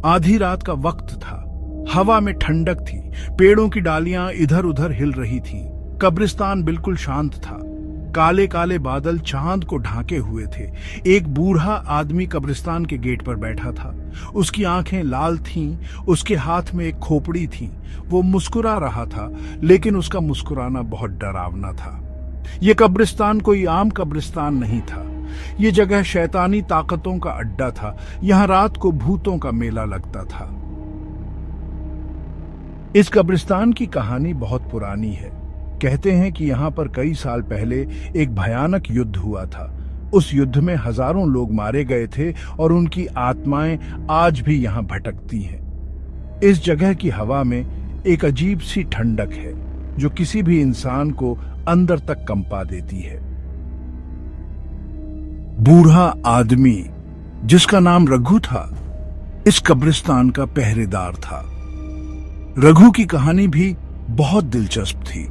आधी रात का वक्त था। हवा में ठंडक थी, पेड़ों की डालियां इधर उधर हिल रही थीं। कब्रिस्तान बिल्कुल शांत था। काले काले बादल चांद को ढांके हुए थे। एक बूढ़ा आदमी कब्रिस्तान के गेट पर बैठा था। उसकी आंखें लाल थीं, उसके हाथ में एक खोपड़ी थी। वो मुस्कुरा रहा था, लेकिन उसका मुस्कुराना बहुत डरावना था। ये कब्रिस्तान कोई आम कब्रिस्तान नहीं था। ये जगह शैतानी ताकतों का अड्डा था। यहां रात को भूतों का मेला लगता था। इस कब्रिस्तान की कहानी बहुत पुरानी है। कहते हैं कि यहाँ पर कई साल पहले एक भयानक युद्ध हुआ था। उस युद्ध में हजारों लोग मारे गए थे और उनकी आत्माएं आज भी यहाँ भटकती हैं। इस जगह की हवा में एक अजीब सी ठंडक है जो किसी भी इंसान को अंदर तक कंपा देती है। बूढ़ा आदमी जिसका नाम रघु था, इस कब्रिस्तान का पहरेदार था। रघु की कहानी भी बहुत दिलचस्प थी।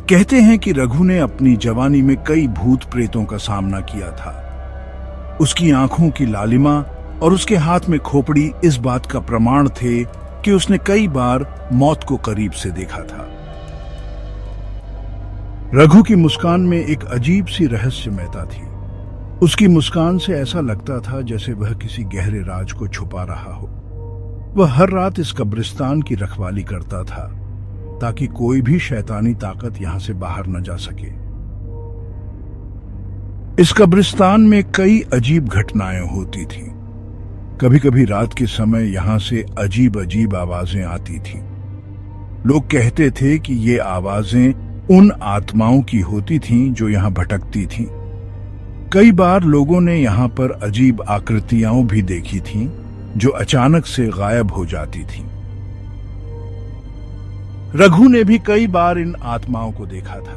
कहते हैं कि रघु ने अपनी जवानी में कई भूत प्रेतों का सामना किया था। उसकी आंखों की लालिमा और उसके हाथ में खोपड़ी इस बात का प्रमाण थे कि उसने कई बार मौत को करीब से देखा था। रघु की मुस्कान में एक अजीब सी रहस्यमयता थी। उसकी मुस्कान से ऐसा लगता था जैसे वह किसी गहरे राज को छुपा रहा हो। वह हर रात इस कब्रिस्तान की रखवाली करता था ताकि कोई भी शैतानी ताकत यहां से बाहर न जा सके। इस कब्रिस्तान में कई अजीब घटनाएं होती थीं। कभी कभी रात के समय यहां से अजीब अजीब आवाजें आती थीं। लोग कहते थे कि ये आवाजें उन आत्माओं की होती थीं जो यहां भटकती थीं। कई बार लोगों ने यहां पर अजीब आकृतियां भी देखी थीं जो अचानक से गायब हो जाती थीं। रघु ने भी कई बार इन आत्माओं को देखा था,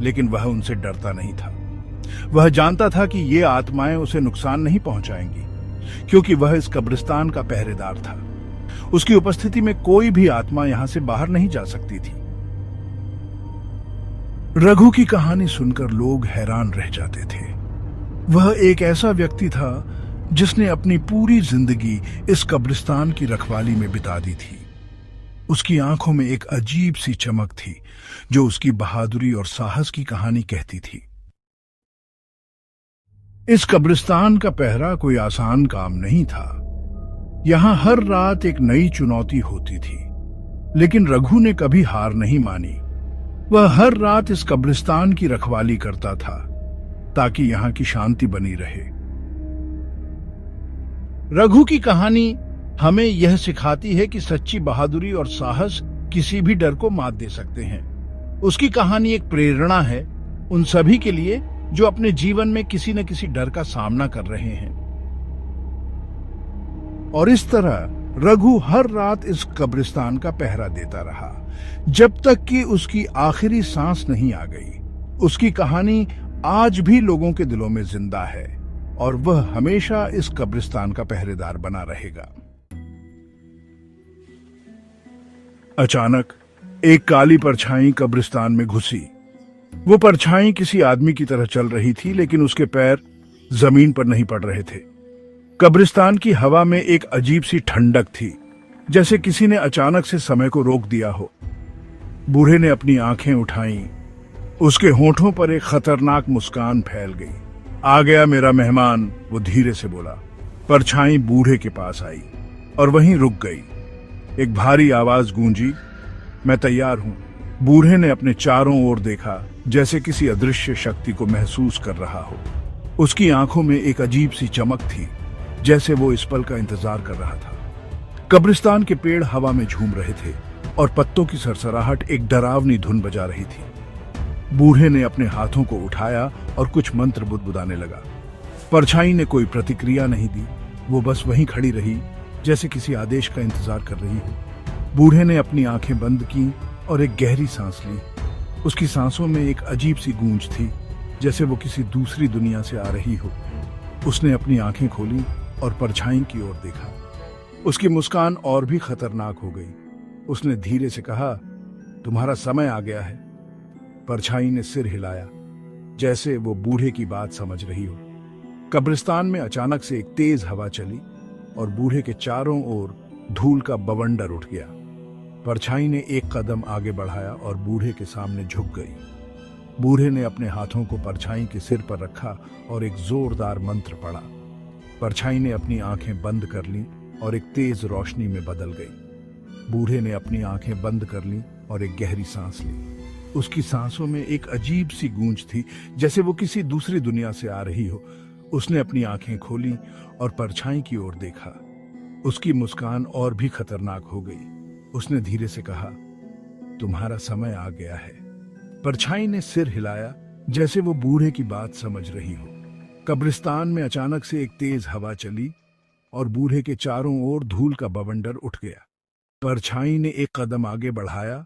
लेकिन वह उनसे डरता नहीं था। वह जानता था कि ये आत्माएं उसे नुकसान नहीं पहुंचाएंगी, क्योंकि वह इस कब्रिस्तान का पहरेदार था। उसकी उपस्थिति में कोई भी आत्मा यहां से बाहर नहीं जा सकती थी। रघु की कहानी सुनकर लोग हैरान रह जाते थे। वह एक ऐसा व्यक्ति था जिसने अपनी पूरी जिंदगी इस कब्रिस्तान की रखवाली में बिता दी थी। उसकी आंखों में एक अजीब सी चमक थी जो उसकी बहादुरी और साहस की कहानी कहती थी। इस कब्रिस्तान का पहरा कोई आसान काम नहीं था। यहां हर रात एक नई चुनौती होती थी, लेकिन रघु ने कभी हार नहीं मानी। वह हर रात इस कब्रिस्तान की रखवाली करता था ताकि यहां की शांति बनी रहे। रघु की कहानी हमें यह सिखाती है कि सच्ची बहादुरी और साहस किसी भी डर को मात दे सकते हैं। उसकी कहानी एक प्रेरणा है उन सभी के लिए जो अपने जीवन में किसी न किसी डर का सामना कर रहे हैं। और इस तरह रघु हर रात इस कब्रिस्तान का पहरा देता रहा जब तक कि उसकी आखिरी सांस नहीं आ गई। उसकी कहानी आज भी लोगों के दिलों में जिंदा है और वह हमेशा इस कब्रिस्तान का पहरेदार बना रहेगा। अचानक एक काली परछाई कब्रिस्तान में घुसी। वो परछाई किसी आदमी की तरह चल रही थी, लेकिन उसके पैर जमीन पर नहीं पड़ रहे थे। कब्रिस्तान की हवा में एक अजीब सी ठंडक थी, जैसे किसी ने अचानक से समय को रोक दिया हो। बूढ़े ने अपनी आंखें उठाईं। उसके होठों पर एक खतरनाक मुस्कान फैल गई। आ गया मेरा मेहमान, वो धीरे से बोला। परछाई बूढ़े के पास आई और वहीं रुक गई। एक भारी आवाज गूंजी, मैं तैयार हूं। बूढ़े ने अपने चारों ओर देखा, जैसे किसी अदृश्य शक्ति को महसूस कर रहा हो। उसकी आंखों में एक अजीब सी चमक थी, जैसे वो इस पल का इंतजार कर रहा था। कब्रिस्तान के पेड़ हवा में झूम रहे थे और पत्तों की सरसराहट एक डरावनी धुन बजा रही थी। बूढ़े ने अपने हाथों को उठाया और कुछ मंत्र बुदबुदाने लगा। परछाई ने कोई प्रतिक्रिया नहीं दी। वो बस वहीं खड़ी रही, जैसे किसी आदेश का इंतजार कर रही हो। बूढ़े ने अपनी आंखें बंद की और एक गहरी सांस ली। उसकी सांसों में एक अजीब सी गूंज थी, जैसे वो किसी दूसरी दुनिया से आ रही हो। उसने अपनी आंखें खोली और परछाई की ओर देखा। उसकी मुस्कान और भी खतरनाक हो गई। उसने धीरे से कहा, तुम्हारा समय आ गया है। परछाई ने सिर हिलाया, जैसे वो बूढ़े की बात समझ रही हो। कब्रिस्तान में अचानक से एक तेज हवा चली। और बूढ़े के चारों ओर धूल का बवंडर उठ गया। परछाई ने एक कदम आगे बढ़ाया और बूढ़े के सामने झुक गई। बूढ़े ने अपने हाथों को परछाई के सिर पर रखा और एक जोरदार मंत्र पढ़ा। परछाई ने अपनी आंखें बंद कर लीं और एक तेज रोशनी में बदल गई। बूढ़े ने अपनी आंखें बंद कर लीं और एक गहरी सांस ली। उसकी सांसों में एक अजीब सी गूंज थी, जैसे वो किसी दूसरी दुनिया से आ रही हो। उसने अपनी आंखें खोली और परछाई की ओर देखा। उसकी मुस्कान और भी खतरनाक हो गई। उसने धीरे से कहा, तुम्हारा समय आ गया है। परछाई ने सिर हिलाया, जैसे वो बूढ़े की बात समझ रही हो। कब्रिस्तान में अचानक से एक तेज हवा चली और बूढ़े के चारों ओर धूल का बवंडर उठ गया। परछाई ने एक कदम आगे बढ़ाया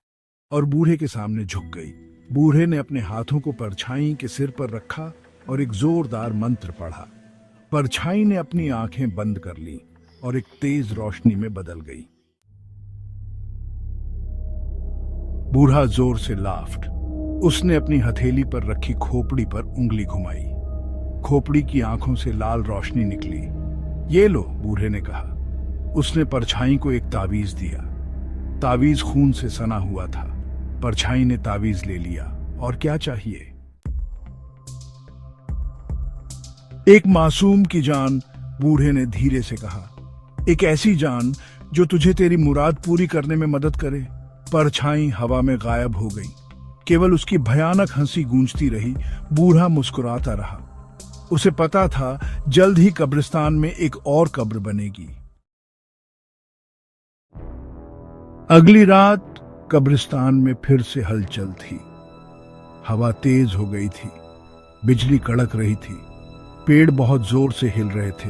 और बूढ़े के सामने झुक गई। बूढ़े ने अपने हाथों को परछाई के सिर पर रखा और एक जोरदार मंत्र पढ़ा। परछाई ने अपनी आंखें बंद कर लीं और एक तेज रोशनी में बदल गई। बूढ़ा जोर से लाफ्ट। उसने अपनी हथेली पर रखी खोपड़ी पर उंगली घुमाई। खोपड़ी की आंखों से लाल रोशनी निकली। ये लो, बूढ़े ने कहा। उसने परछाई को एक तावीज दिया। तावीज खून से सना हुआ था। परछाई ने तावीज ले लिया। और क्या चाहिए? एक मासूम की जान, बूढ़े ने धीरे से कहा। एक ऐसी जान जो तुझे तेरी मुराद पूरी करने में मदद करे। परछाई हवा में गायब हो गई। केवल उसकी भयानक हंसी गूंजती रही। बूढ़ा मुस्कुराता रहा। उसे पता था जल्द ही कब्रिस्तान में एक और कब्र बनेगी। अगली रात कब्रिस्तान में फिर से हलचल थी। हवा तेज हो गई थी। बिजली कड़क रही थी। पेड़ बहुत जोर से हिल रहे थे।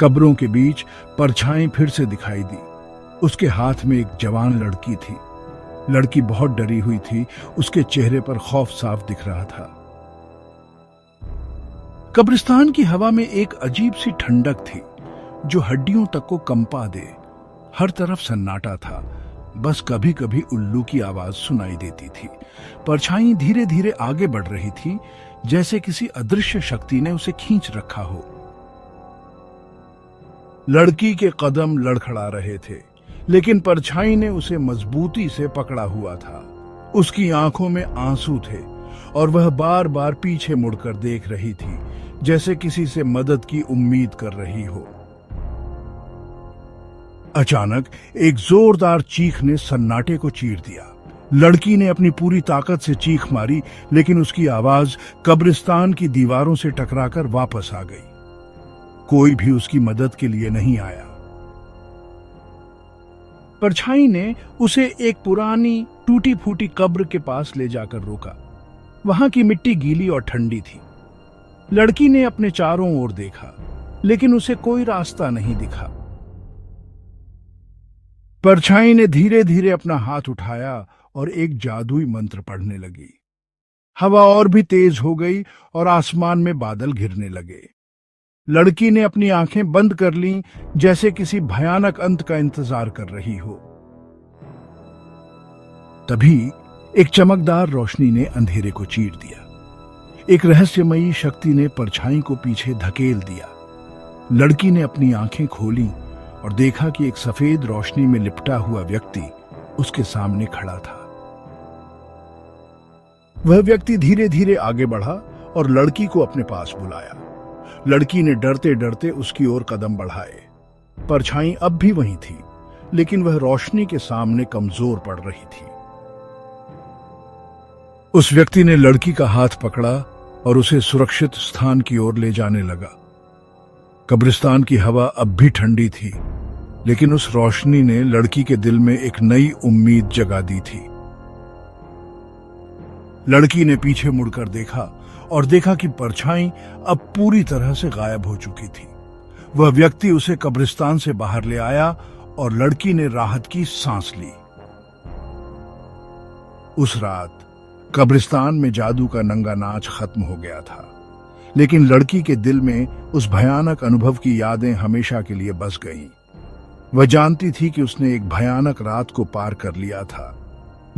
कब्रों के बीच परछाई फिर से दिखाई दी। उसके हाथ में एक जवान लड़की थी। लड़की बहुत डरी हुई थी। उसके चेहरे पर खौफ साफ दिख रहा था। कब्रिस्तान की हवा में एक अजीब सी ठंडक थी जो हड्डियों तक को कंपा दे। हर तरफ सन्नाटा था। बस कभी कभी उल्लू की आवाज सुनाई देती थी। परछाई धीरे धीरे आगे बढ़ रही थी, जैसे किसी अदृश्य शक्ति ने उसे खींच रखा हो। लड़की के कदम लड़खड़ा रहे थे, लेकिन परछाई ने उसे मजबूती से पकड़ा हुआ था। उसकी आंखों में आंसू थे और वह बार बार पीछे मुड़कर देख रही थी, जैसे किसी से मदद की उम्मीद कर रही हो। अचानक एक जोरदार चीख ने सन्नाटे को चीर दिया। लड़की ने अपनी पूरी ताकत से चीख मारी, लेकिन उसकी आवाज कब्रिस्तान की दीवारों से टकराकर वापस आ गई। कोई भी उसकी मदद के लिए नहीं आया। परछाई ने उसे एक पुरानी टूटी फूटी कब्र के पास ले जाकर रोका। वहां की मिट्टी गीली और ठंडी थी। लड़की ने अपने चारों ओर देखा, लेकिन उसे कोई रास्ता नहीं दिखा। परछाई ने धीरे धीरे अपना हाथ उठाया और एक जादुई मंत्र पढ़ने लगी। हवा और भी तेज हो गई और आसमान में बादल घिरने लगे। लड़की ने अपनी आंखें बंद कर लीं, जैसे किसी भयानक अंत का इंतजार कर रही हो। तभी एक चमकदार रोशनी ने अंधेरे को चीर दिया। एक रहस्यमयी शक्ति ने परछाई को पीछे धकेल दिया। लड़की ने अपनी आंखें खोली और देखा कि एक सफेद रोशनी में लिपटा हुआ व्यक्ति उसके सामने खड़ा था। वह व्यक्ति धीरे धीरे आगे बढ़ा और लड़की को अपने पास बुलाया। लड़की ने डरते डरते उसकी ओर कदम बढ़ाए। परछाई अब भी वहीं थी, लेकिन वह रोशनी के सामने कमजोर पड़ रही थी। उस व्यक्ति ने लड़की का हाथ पकड़ा और उसे सुरक्षित स्थान की ओर ले जाने लगा। कब्रिस्तान की हवा अब भी ठंडी थी, लेकिन उस रोशनी ने लड़की के दिल में एक नई उम्मीद जगा दी थी। लड़की ने पीछे मुड़कर देखा और देखा कि परछाई अब पूरी तरह से गायब हो चुकी थी। वह व्यक्ति उसे कब्रिस्तान से बाहर ले आया और लड़की ने राहत की सांस ली। उस रात कब्रिस्तान में जादू का नंगा नाच खत्म हो गया था, लेकिन लड़की के दिल में उस भयानक अनुभव की यादें हमेशा के लिए बस गईं। वह जानती थी कि उसने एक भयानक रात को पार कर लिया था,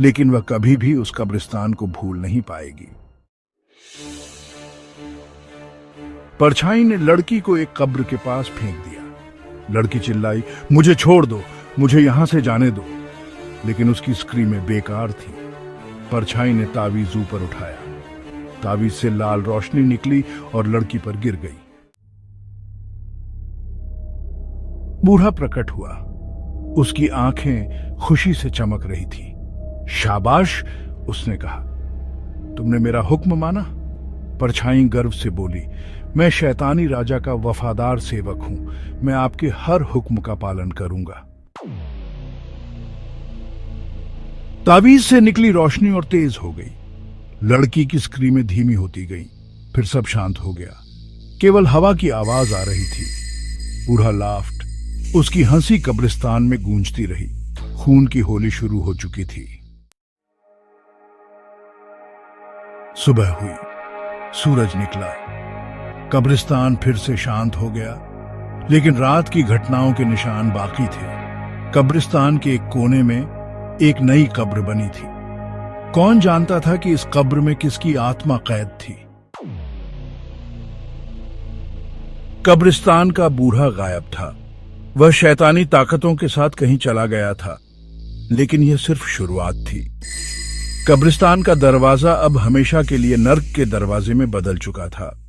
लेकिन वह कभी भी उस कब्रिस्तान को भूल नहीं पाएगी। परछाई ने लड़की को एक कब्र के पास फेंक दिया। लड़की चिल्लाई, मुझे छोड़ दो, मुझे यहां से जाने दो। लेकिन उसकी स्क्रीमें बेकार थी। परछाई ने तावीज ऊपर उठाया। तावीज से लाल रोशनी निकली और लड़की पर गिर गई। बूढ़ा प्रकट हुआ। उसकी आंखें खुशी से चमक रही थी। शाबाश, उसने कहा, तुमने मेरा हुक्म माना। परछाई गर्व से बोली, मैं शैतानी राजा का वफादार सेवक हूं। मैं आपके हर हुक्म का पालन करूंगा। तावीज से निकली रोशनी और तेज हो गई। लड़की की स्क्रीमें धीमी होती गईं। फिर सब शांत हो गया। केवल हवा की आवाज आ रही थी। बूढ़ा लाफ्ट। उसकी हंसी कब्रिस्तान में गूंजती रही। खून की होली शुरू हो चुकी थी। सुबह हुई। सूरज निकला। कब्रिस्तान फिर से शांत हो गया, लेकिन रात की घटनाओं के निशान बाकी थे। कब्रिस्तान के एक कोने में एक नई कब्र बनी थी। कौन जानता था कि इस कब्र में किसकी आत्मा कैद थी। कब्रिस्तान का बूढ़ा गायब था। वह शैतानी ताकतों के साथ कहीं चला गया था, लेकिन यह सिर्फ शुरुआत थी। कब्रिस्तान का दरवाजा अब हमेशा के लिए नर्क के दरवाजे में बदल चुका था।